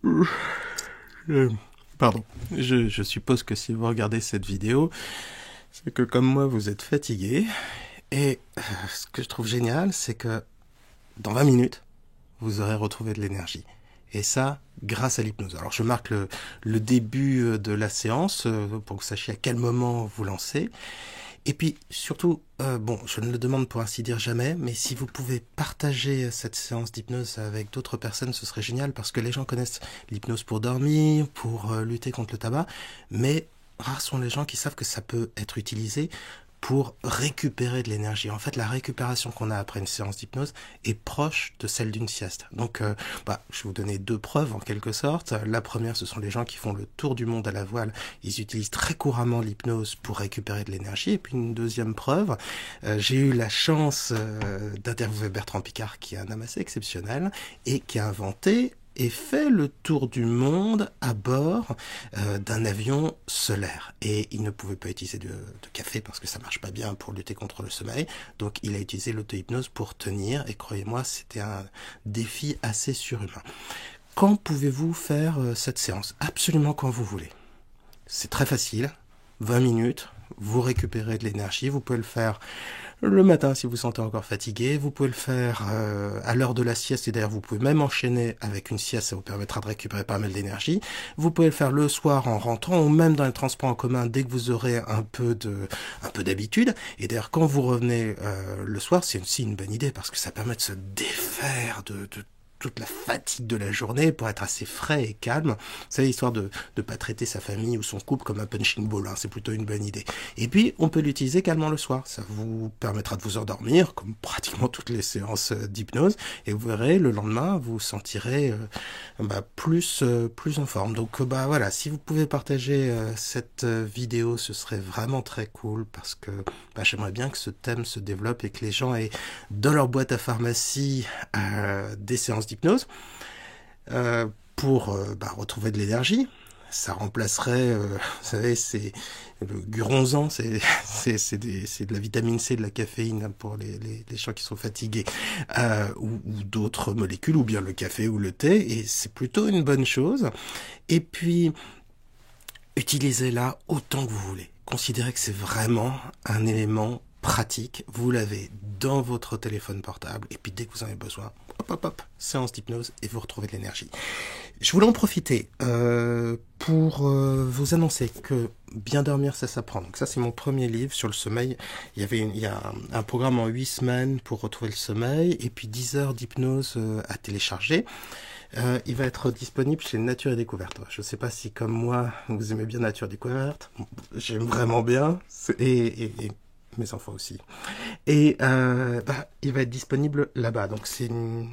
Euh, Pardon. Je suppose que si vous regardez cette vidéo, c'est que comme moi, vous êtes fatigué. Et ce que je trouve génial, c'est que dans 20 minutes, vous aurez retrouvé de l'énergie. Et ça, grâce à l'hypnose. Alors je marque le début de la séance pour que vous sachiez à quel moment vous lancez. Et puis surtout, bon, je ne le demande pour ainsi dire jamais, mais si vous pouvez partager cette séance d'hypnose avec d'autres personnes, ce serait génial parce que les gens connaissent l'hypnose pour dormir, pour lutter contre le tabac, mais rares sont les gens qui savent que ça peut être utilisé pour récupérer de l'énergie. En fait, la récupération qu'on a après une séance d'hypnose est proche de celle d'une sieste. Donc, je vais vous donner deux preuves en quelque sorte. La première, ce sont les gens qui font le tour du monde à la voile. Ils utilisent très couramment l'hypnose pour récupérer de l'énergie. Et puis une deuxième preuve, j'ai eu la chance d'interviewer Bertrand Piccard, qui est un homme assez exceptionnel et qui a inventé et fait le tour du monde à bord d'un avion solaire. Et il ne pouvait pas utiliser de café parce que ça marche pas bien pour lutter contre le sommeil. Donc il a utilisé l'auto-hypnose pour tenir. Et croyez-moi, c'était un défi assez surhumain. Quand pouvez-vous faire cette séance? Absolument quand vous voulez. C'est très facile. 20 minutes, vous récupérez de l'énergie. Vous pouvez le faire le matin si vous vous sentez encore fatigué. Vous pouvez le faire à l'heure de la sieste. Et d'ailleurs, vous pouvez même enchaîner avec une sieste. Ça vous permettra de récupérer pas mal d'énergie. Vous pouvez le faire le soir en rentrant ou même dans les transports en commun dès que vous aurez un peu d'habitude. Et d'ailleurs, quand vous revenez le soir, c'est aussi une bonne idée parce que ça permet de se défaire de toute la fatigue de la journée pour être assez frais et calme. C'est l'histoire de ne pas traiter sa famille ou son couple comme un punching ball. Hein. C'est plutôt une bonne idée. Et puis, on peut l'utiliser également le soir. Ça vous permettra de vous endormir, comme pratiquement toutes les séances d'hypnose. Et vous verrez, le lendemain, vous vous sentirez plus en forme. Donc, voilà, si vous pouvez partager cette vidéo, ce serait vraiment très cool parce que j'aimerais bien que ce thème se développe et que les gens aient dans leur boîte à pharmacie des séances d'hypnose pour retrouver de l'énergie. Ça remplacerait, vous savez, c'est le guronzan, c'est de la vitamine C, de la caféine pour les gens qui sont fatigués, ou d'autres molécules, ou bien le café ou le thé, et c'est plutôt une bonne chose. Et puis, utilisez-la autant que vous voulez. Considérez que c'est vraiment un élément pratique. Vous l'avez dans votre téléphone portable, et puis dès que vous en avez besoin, hop, séance d'hypnose, et vous retrouvez de l'énergie. Je voulais en profiter pour vous annoncer que Bien dormir, ça s'apprend. Donc ça, c'est mon premier livre sur le sommeil. Il y a un programme en 8 semaines pour retrouver le sommeil, et puis 10 heures d'hypnose à télécharger. Il va être disponible chez Nature et Découverte. Je ne sais pas si, comme moi, vous aimez bien Nature et Découverte. J'aime vraiment bien. Et mes enfants aussi. Et il va être disponible là-bas. Donc c'est une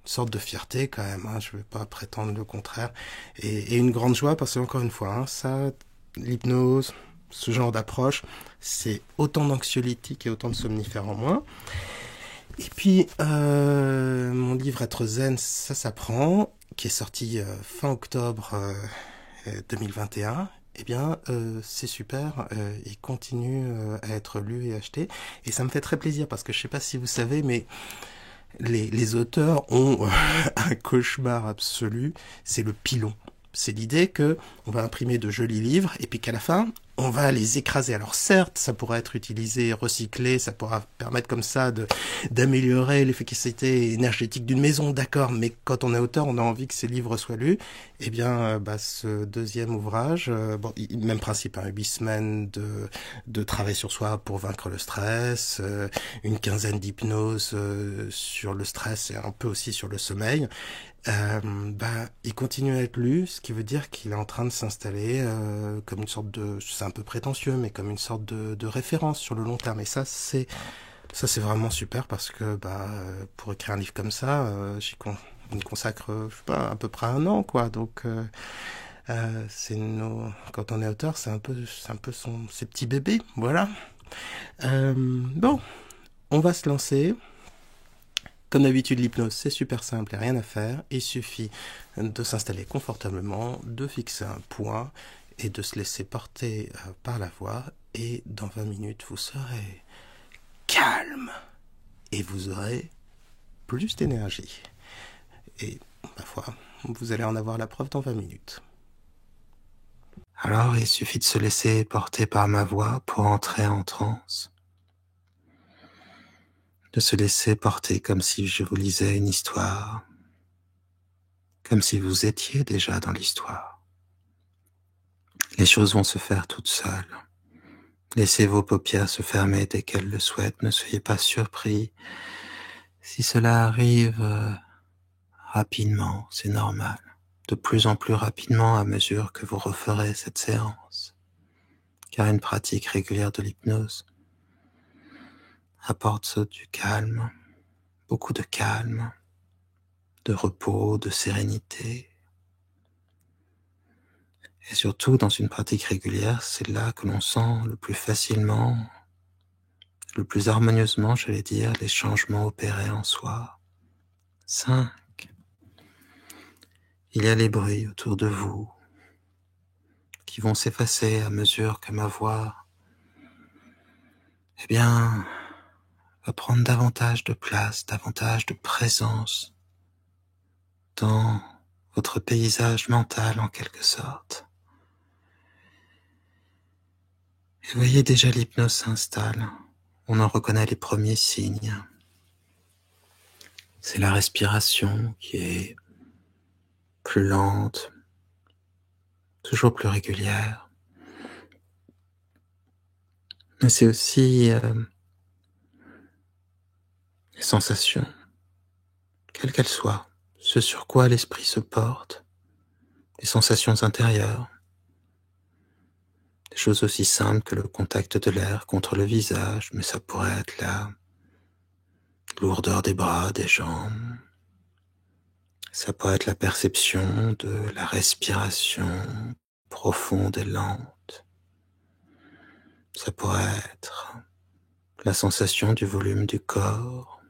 sorte de fierté quand même. Hein. Je ne vais pas prétendre le contraire. Et une grande joie parce que, encore une fois, hein, ça, l'hypnose, ce genre d'approche, c'est autant d'anxiolytiques et autant de somnifères en moins. Et puis, mon livre Être zen, ça s'apprend, qui est sorti fin octobre 2021. Eh bien, c'est super, il continue à être lu et acheté. Et ça me fait très plaisir parce que je ne sais pas si vous savez, mais les auteurs ont un cauchemar absolu, c'est le pilon. C'est l'idée que on va imprimer de jolis livres et puis qu'à la fin, on va les écraser. Alors certes, ça pourra être utilisé, recyclé, ça pourra permettre comme ça d'améliorer l'efficacité énergétique d'une maison, d'accord, mais quand on est auteur, on a envie que ces livres soient lus. Eh bien, ce deuxième ouvrage, même principe, hein, 8 semaines de travail sur soi pour vaincre le stress, une quinzaine d'hypnoses sur le stress et un peu aussi sur le sommeil. Il continue à être lu, ce qui veut dire qu'il est en train de s'installer comme une sorte de, c'est un peu prétentieux, mais comme une sorte de référence sur le long terme. Et ça c'est vraiment super parce que pour écrire un livre comme ça, on y consacre, je sais pas, à peu près un an, quoi. Donc quand on est auteur, c'est un peu ses petits bébés, voilà. Bon, on va se lancer. Comme d'habitude, l'hypnose, c'est super simple, il n'y a rien à faire. Il suffit de s'installer confortablement, de fixer un point et de se laisser porter par la voix. Et dans 20 minutes, vous serez calme et vous aurez plus d'énergie. Et, ma foi, vous allez en avoir la preuve dans 20 minutes. Alors, il suffit de se laisser porter par ma voix pour entrer en transe, de se laisser porter comme si je vous lisais une histoire, comme si vous étiez déjà dans l'histoire. Les choses vont se faire toutes seules. Laissez vos paupières se fermer dès qu'elles le souhaitent. Ne soyez pas surpris. Si cela arrive rapidement, c'est normal. De plus en plus rapidement à mesure que vous referez cette séance. Car une pratique régulière de l'hypnose apporte du calme, beaucoup de calme, de repos, de sérénité. Et surtout, dans une pratique régulière, c'est là que l'on sent le plus facilement, le plus harmonieusement, j'allais dire, les changements opérés en soi. 5. Il y a les bruits autour de vous qui vont s'effacer à mesure que ma voix, va prendre davantage de place, davantage de présence dans votre paysage mental en quelque sorte. Et voyez déjà l'hypnose s'installe. On en reconnaît les premiers signes. C'est la respiration qui est plus lente, toujours plus régulière. Mais c'est aussi les sensations, quelles qu'elles soient, ce sur quoi l'esprit se porte, les sensations intérieures, des choses aussi simples que le contact de l'air contre le visage, mais ça pourrait être la lourdeur des bras, des jambes, ça pourrait être la perception de la respiration profonde et lente, ça pourrait être la sensation du volume du corps,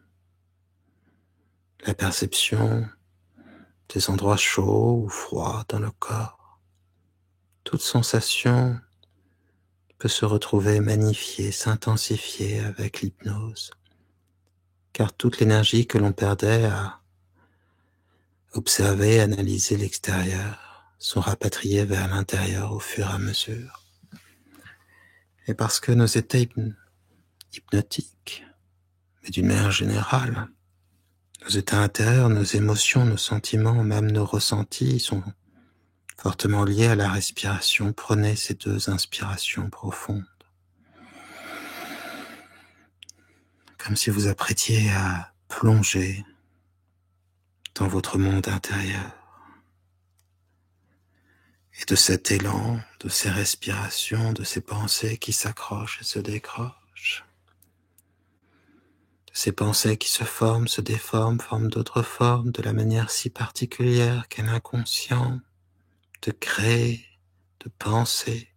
la perception des endroits chauds ou froids dans le corps. Toute sensation peut se retrouver magnifiée, s'intensifier avec l'hypnose, car toute l'énergie que l'on perdait à observer, analyser l'extérieur sont rapatriées vers l'intérieur au fur et à mesure. Et parce que nos états hypnotiques, mais d'une manière générale, nos états intérieurs, nos émotions, nos sentiments, même nos ressentis sont fortement liés à la respiration. Prenez ces 2 inspirations profondes, comme si vous apprêtiez à plonger dans votre monde intérieur. Et de cet élan, de ces respirations, de ces pensées qui s'accrochent et se décrochent, de ces pensées qui se forment, se déforment, forment d'autres formes de la manière si particulière qu'est l'inconscient de créer, de penser.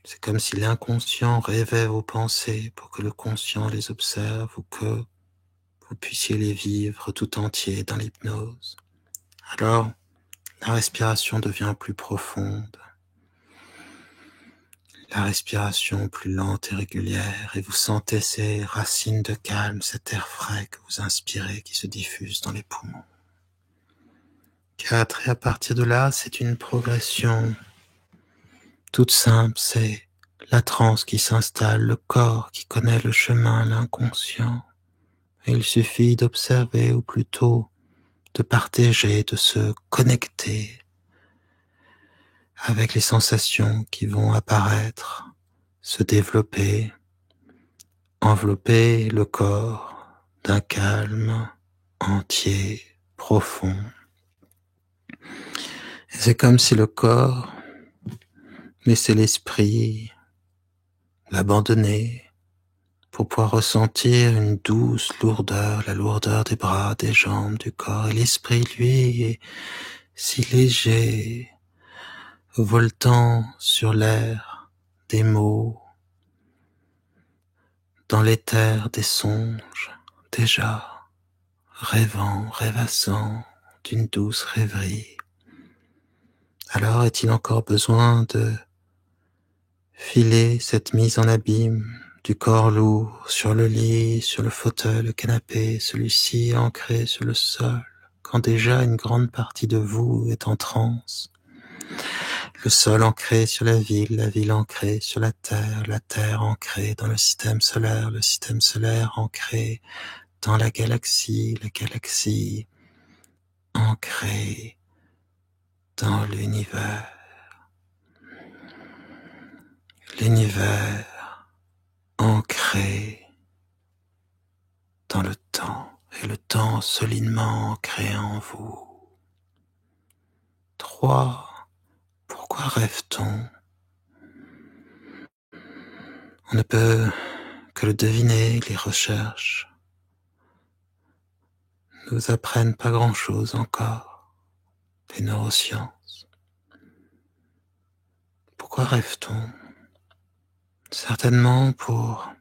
C'est comme si l'inconscient rêvait vos pensées pour que le conscient les observe ou que vous puissiez les vivre tout entiers dans l'hypnose. Alors, la respiration devient plus profonde, la respiration plus lente et régulière, et vous sentez ces racines de calme, cet air frais que vous inspirez qui se diffuse dans les poumons. 4. Et à partir de là, c'est une progression toute simple, c'est la transe qui s'installe, le corps qui connaît le chemin, l'inconscient. Et il suffit d'observer, ou plutôt de partager, de se connecter avec les sensations qui vont apparaître, se développer, envelopper le corps d'un calme entier, profond. Et c'est comme si le corps laissait l'esprit l'abandonner pour pouvoir ressentir une douce lourdeur, la lourdeur des bras, des jambes, du corps. Et l'esprit, lui, est si léger, voltant sur l'air des mots, dans l'éther des songes, déjà rêvant, rêvassant d'une douce rêverie. Alors est-il encore besoin de filer cette mise en abîme du corps lourd sur le lit, sur le fauteuil, le canapé, celui-ci ancré sur le sol, quand déjà une grande partie de vous est en transe. Le sol ancré sur la ville ancrée sur la terre ancrée dans le système solaire ancré dans la galaxie ancrée dans l'univers ancré dans le temps, et le temps solidement ancré en vous. 3. Pourquoi rêve-t-on? On ne peut que le deviner, les recherches ne nous apprennent pas grand-chose encore, les neurosciences. Pourquoi rêve-t-on? Certainement pour,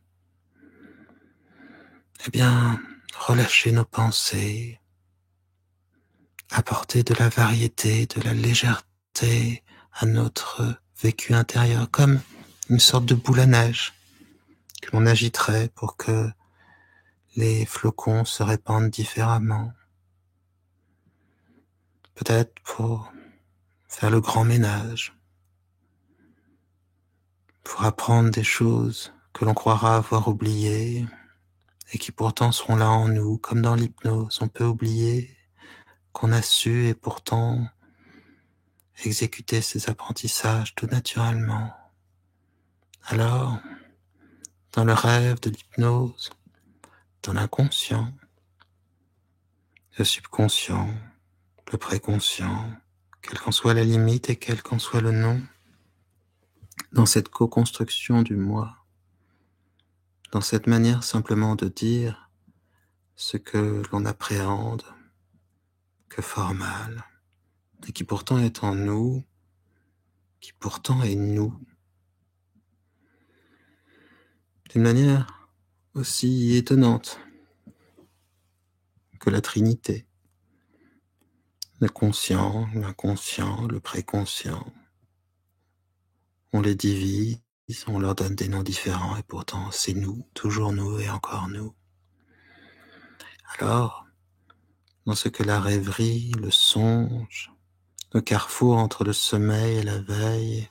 relâcher nos pensées, apporter de la variété, de la légèreté à notre vécu intérieur, comme une sorte de boule à neige que l'on agiterait pour que les flocons se répandent différemment. Peut-être pour faire le grand ménage, pour apprendre des choses que l'on croira avoir oubliées et qui pourtant seront là en nous, comme dans l'hypnose. On peut oublier qu'on a su et pourtant exécuter ces apprentissages tout naturellement. Alors, dans le rêve de l'hypnose, dans l'inconscient, le subconscient, le préconscient, quelle qu'en soit la limite et quel qu'en soit le nom, dans cette co-construction du moi, dans cette manière simplement de dire ce que l'on appréhende, que formal, et qui pourtant est en nous, qui pourtant est nous, d'une manière aussi étonnante que la Trinité. Le conscient, l'inconscient, le préconscient. On les divise, on leur donne des noms différents et pourtant c'est nous, toujours nous et encore nous. Alors, dans ce que la rêverie, le songe, le carrefour entre le sommeil et la veille,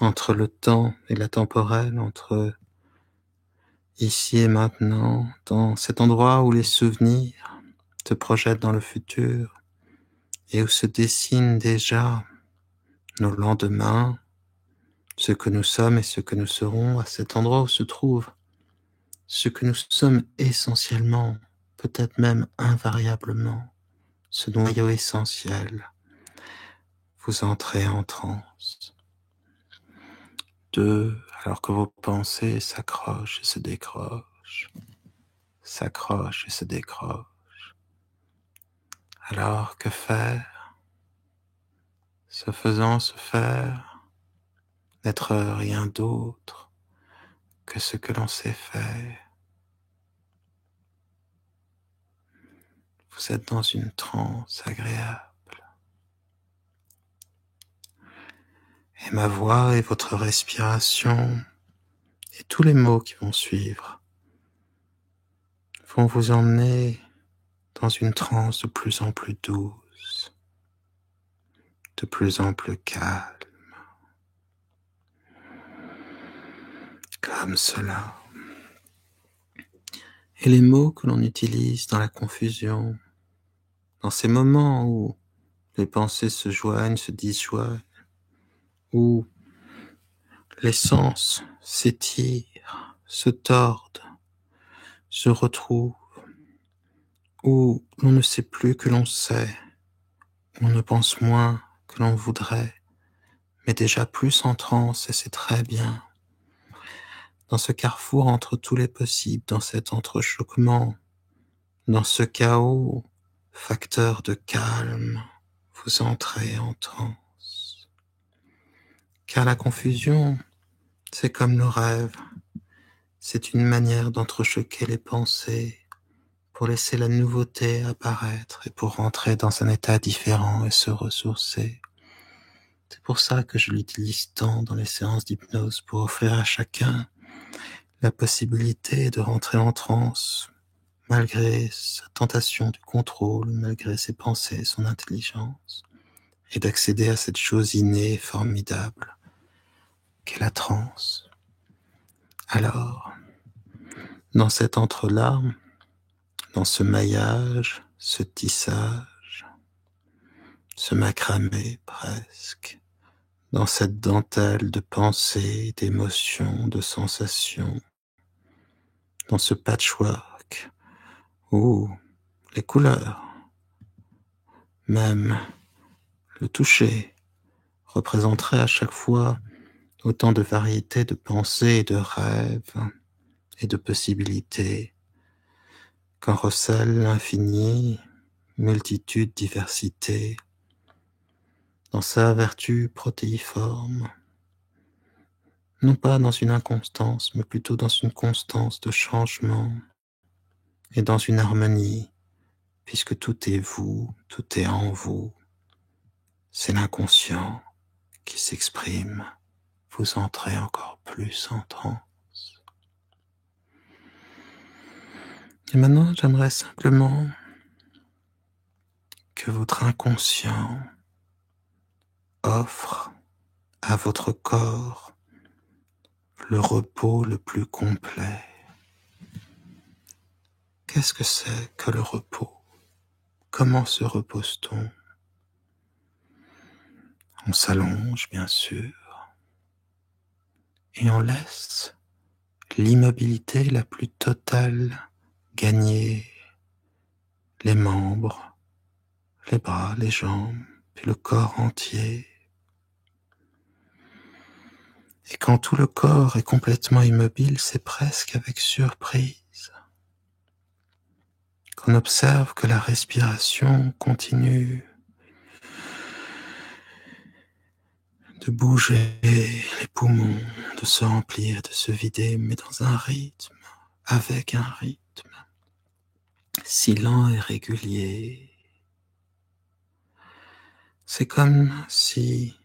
entre le temps et la temporelle, entre ici et maintenant, dans cet endroit où les souvenirs se projettent dans le futur et où se dessinent déjà nos lendemains, ce que nous sommes et ce que nous serons, à cet endroit où se trouve ce que nous sommes essentiellement, peut-être même invariablement, ce noyau essentiel. Vous entrez en transe. 2, alors que vos pensées s'accrochent et se décrochent, s'accrochent et se décrochent. Alors que faire? Ce faisant se faire, n'être rien d'autre que ce que l'on sait faire. Vous êtes dans une transe agréable. Et ma voix et votre respiration et tous les mots qui vont suivre vont vous emmener dans une transe de plus en plus douce, de plus en plus calme. Comme cela. Et les mots que l'on utilise dans la confusion, dans ces moments où les pensées se joignent, se disjoignent, où les sens s'étirent, se tordent, se retrouvent, où l'on ne sait plus que l'on sait, où on ne pense moins que l'on voudrait, mais déjà plus en transe, et c'est très bien. Dans ce carrefour entre tous les possibles, dans cet entrechoquement, dans ce chaos, facteur de calme, vous entrez en transe. Car la confusion, c'est comme le rêve, c'est une manière d'entrechoquer les pensées pour laisser la nouveauté apparaître et pour rentrer dans un état différent et se ressourcer. C'est pour ça que je l'utilise tant dans les séances d'hypnose, pour offrir à chacun la possibilité de rentrer en transe malgré sa tentation du contrôle, malgré ses pensées, son intelligence, et d'accéder à cette chose innée et formidable qu'est la transe. Alors, dans cet entrelac, dans ce maillage, ce tissage, ce macramé presque, dans cette dentelle de pensées, d'émotions, de sensations, dans ce patchwork où les couleurs, même le toucher, représenteraient à chaque fois autant de variétés de pensées et de rêves et de possibilités qu'en recèle l'infini, multitude, diversité, dans sa vertu protéiforme, non pas dans une inconstance, mais plutôt dans une constance de changement et dans une harmonie, puisque tout est vous, tout est en vous. C'est l'inconscient qui s'exprime. Vous entrez encore plus en transe. Et maintenant, j'aimerais simplement que votre inconscient offre à votre corps le repos le plus complet. Qu'est-ce que c'est que le repos? Comment se repose-t-on? On s'allonge, bien sûr, et on laisse l'immobilité la plus totale gagner les membres, les bras, les jambes, puis le corps entier. Et quand tout le corps est complètement immobile, c'est presque avec surprise qu'on observe que la respiration continue de bouger les poumons, de se remplir, de se vider, mais dans un rythme, avec un rythme si lent et régulier. C'est comme si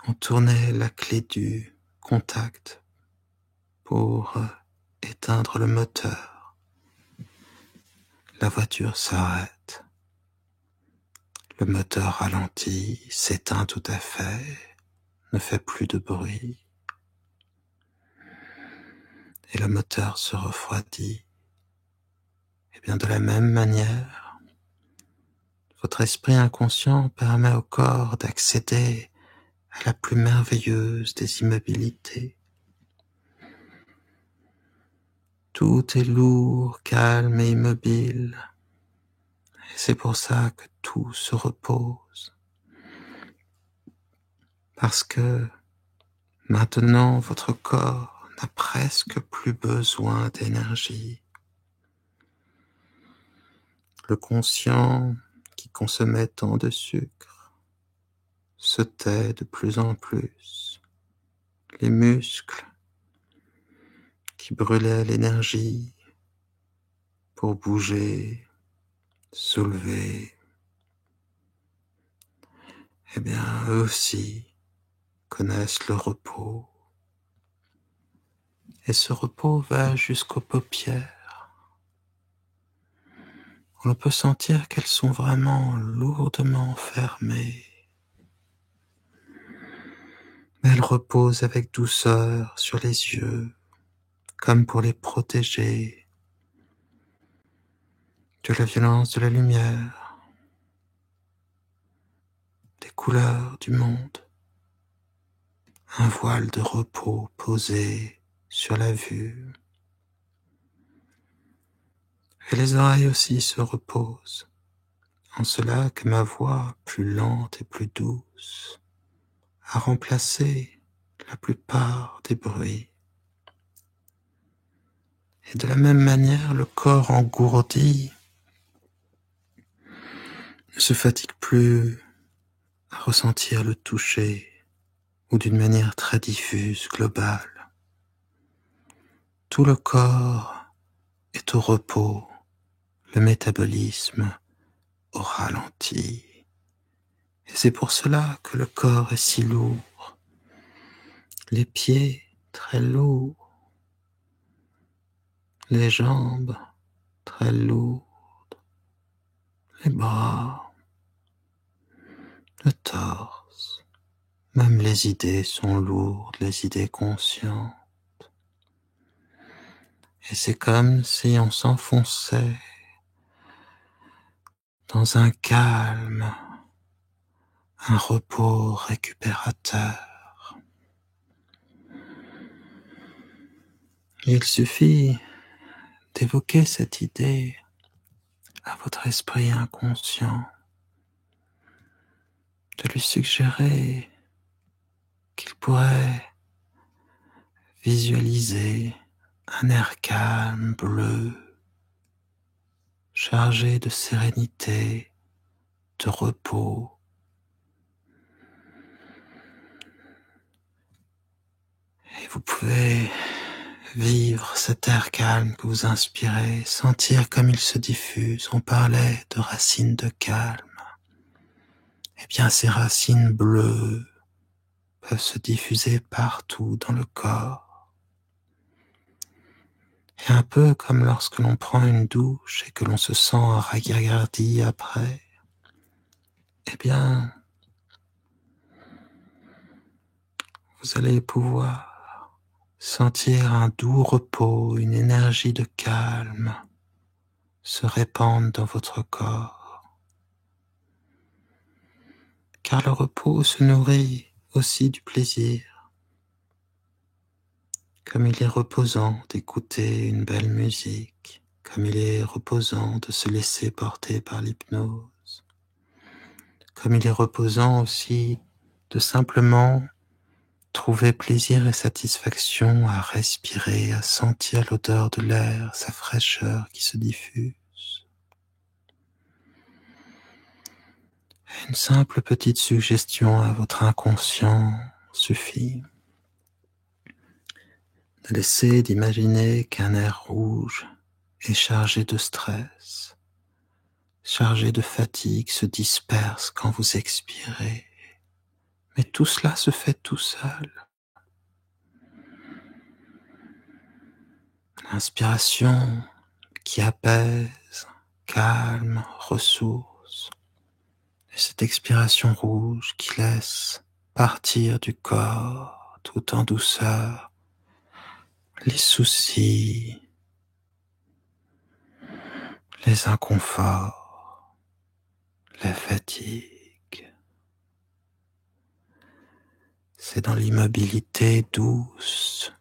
on tournait la clé du contact pour éteindre le moteur. La voiture s'arrête. Le moteur ralentit, s'éteint tout à fait, ne fait plus de bruit. Et le moteur se refroidit. Et bien de la même manière, votre esprit inconscient permet au corps d'accéder à la plus merveilleuse des immobilités. Tout est lourd, calme et immobile. Et c'est pour ça que tout se repose. Parce que maintenant, votre corps n'a presque plus besoin d'énergie. Le conscient qui consommait tant de sucre se tait de plus en plus. Les muscles qui brûlaient l'énergie pour bouger, soulever, eh bien, eux aussi connaissent le repos. Et ce repos va jusqu'aux paupières. On peut sentir qu'elles sont vraiment lourdement fermées. Mais elles reposent avec douceur sur les yeux, comme pour les protéger de la violence de la lumière, des couleurs du monde. Un voile de repos posé sur la vue. Et les oreilles aussi se reposent, en cela que ma voix, plus lente et plus douce, a remplacé la plupart des bruits. Et de la même manière, le corps engourdi ne se fatigue plus à ressentir le toucher, ou d'une manière très diffuse, globale. Tout le corps est au repos, le métabolisme au ralenti. Et c'est pour cela que le corps est si lourd, les pieds très lourds, les jambes très lourdes, les bras, le torse, même les idées sont lourdes, les idées conscientes. Et c'est comme si on s'enfonçait dans un calme, un repos récupérateur. Il suffit d'évoquer cette idée à votre esprit inconscient, de lui suggérer qu'il pourrait visualiser un air calme, bleu, chargé de sérénité, de repos. Et vous pouvez vivre cet air calme que vous inspirez, sentir comme il se diffuse. On parlait de racines de calme. Eh bien, ces racines bleues peuvent se diffuser partout dans le corps. Et un peu comme lorsque l'on prend une douche et que l'on se sent ragaillardi après, eh bien, vous allez pouvoir sentir un doux repos, une énergie de calme se répandre dans votre corps. Car le repos se nourrit aussi du plaisir. Comme il est reposant d'écouter une belle musique, comme il est reposant de se laisser porter par l'hypnose, comme il est reposant aussi de simplement trouver plaisir et satisfaction à respirer, à sentir l'odeur de l'air, sa fraîcheur qui se diffuse. Une simple petite suggestion à votre inconscient suffit. De laisser d'imaginer qu'un air rouge est chargé de stress, chargé de fatigue, se disperse quand vous expirez. Mais tout cela se fait tout seul. L'inspiration qui apaise, calme, ressource. Et cette expiration rouge qui laisse partir du corps tout en douceur les soucis, les inconforts, la fatigue. C'est dans l'immobilité douce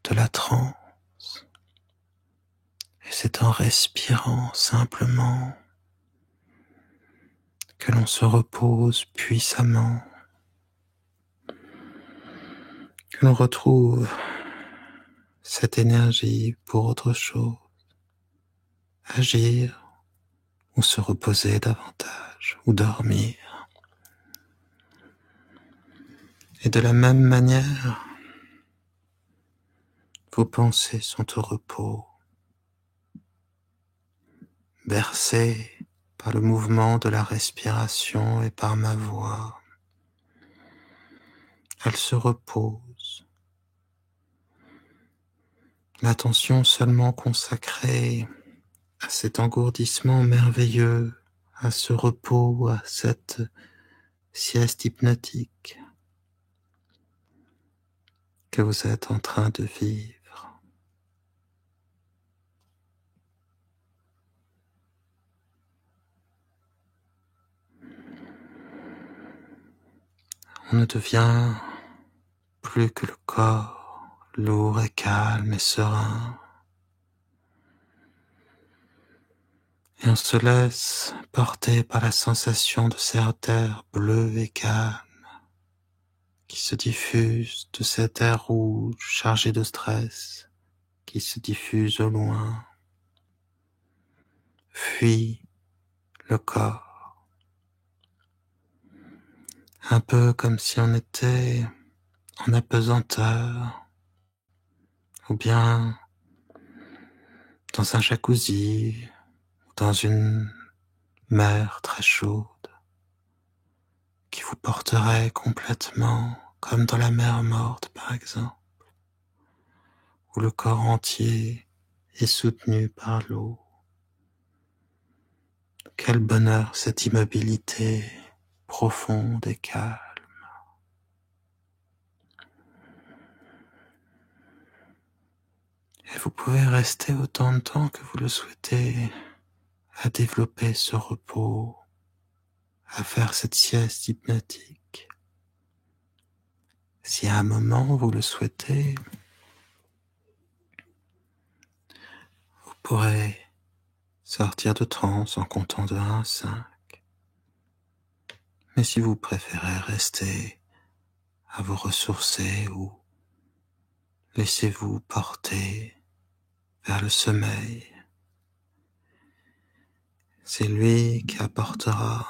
de la transe. Et c'est en respirant simplement que l'on se repose puissamment, que l'on retrouve cette énergie pour autre chose, agir ou se reposer davantage ou dormir. Et de la même manière, vos pensées sont au repos, bercées par le mouvement de la respiration et par ma voix. Elles se reposent. L'attention seulement consacrée à cet engourdissement merveilleux, à ce repos, à cette sieste hypnotique que vous êtes en train de vivre. On ne devient plus que le corps, lourd et calme et serein. Et on se laisse porter par la sensation de cet air bleu et calme qui se diffuse, de cet air rouge chargé de stress qui se diffuse au loin, fuit le corps. Un peu comme si on était en apesanteur ou bien dans un jacuzzi ou dans une mer très chaude qui vous porterait complètement comme dans la mer morte par exemple, où le corps entier est soutenu par l'eau. Quel bonheur cette immobilité profonde et calme. Et vous pouvez rester autant de temps que vous le souhaitez à développer ce repos, à faire cette sieste hypnotique. Si à un moment vous le souhaitez, vous pourrez sortir de transe en comptant de 1 à 5. Mais si vous préférez rester à vous ressourcer ou laissez-vous porter vers le sommeil, c'est lui qui apportera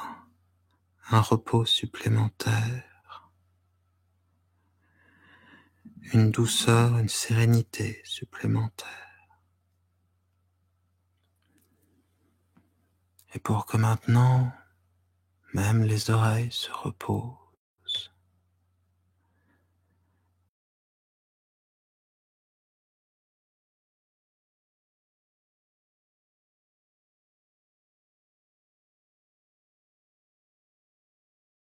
un repos supplémentaire, une douceur, une sérénité supplémentaire. Et pour que maintenant, même les oreilles se reposent,